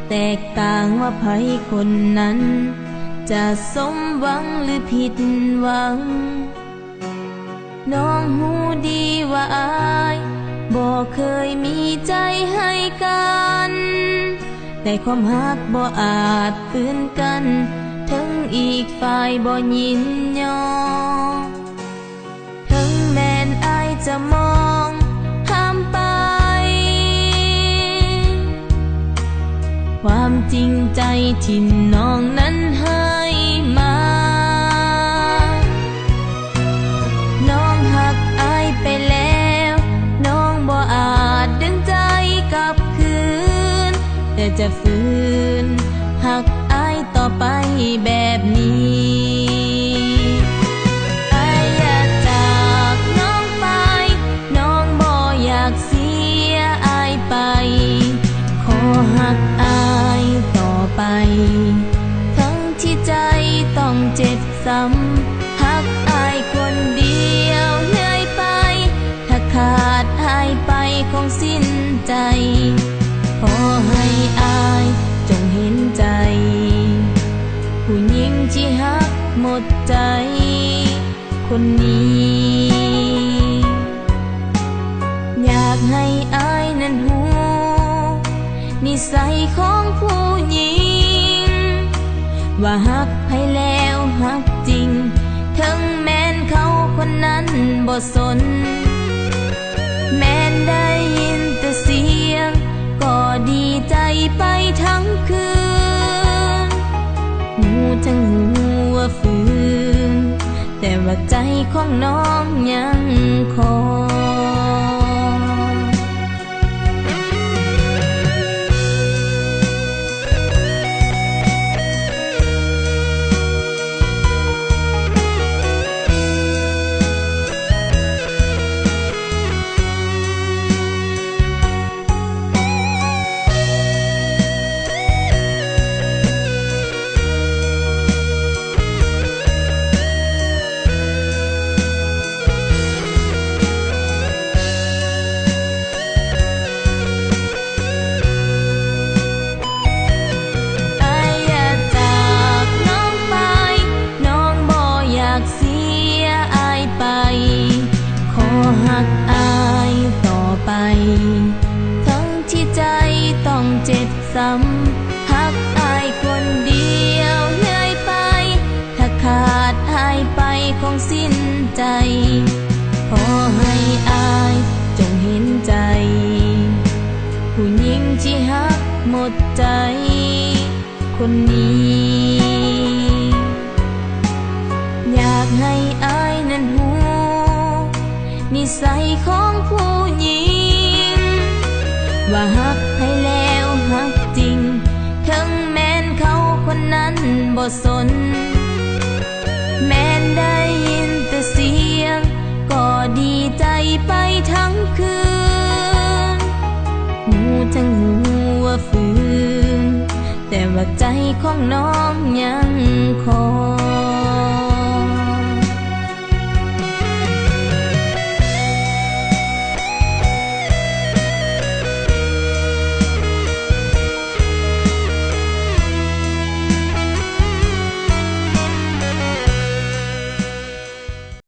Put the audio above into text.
แตกต่างว่าไผคนนั้นจะสมหวังหรือผิดหวังน้องหูดีว่าอายบ่เคยมีใจให้กันแต่ความฮักบ่อาจฝืนกันถึงอีกฝ่ายบ่ยินยอมถึงแม้นอายจะมองห้ามไปความจริงใจที่น้องนั้นให้มาน้องหักอายไปแล้วน้องบ่อาจดึงใจกลับคืนแต่จะฝืนหักอายต่อไปแบบนี้อายอยากจากน้องไปน้องบ่อยากเสียอายไปขอหักอายต่อไปทั้งที่ใจต้องเจ็บซ้ำหักอายคนเดียวเหนื่อยไปถ้าขาดอายไปคงสิ้นใจขอให้อายจงเห็นใจผู้หญิงที่หักหมดใจคนนี้อยากให้อายนั้นหูนิสัยของผู้หญิงว่าหักให้แล้วหักจริงถึงแม้นเขาคนนั้นบ่สนแม้นได้ยินแต่เสียงก็ดีใจไปทั้งคืนหูทั้งหูว่าฝืนแต่ว่าใจของน้องยังคอยหักอายต่อไปทั้งที่ใจต้องเจ็บซ้ำหักอายคนเดียวเหนื่อยไปถ้าขาดอายไปคงสิ้นใจขอให้อายจงเห็นใจผู้หญิงที่หักหมดใจคนนี้อยากให้อายนั้นหูนิสัยของผู้หญิงว่าหักให้แล้วหักจริงถึงแม้นเขาคนนั้นบ่สนแม้นได้ยินแต่เสียงก็ดีใจไปทั้งคืนหูทั้งหูว่าฝืนแต่ว่าใจของน้องยัง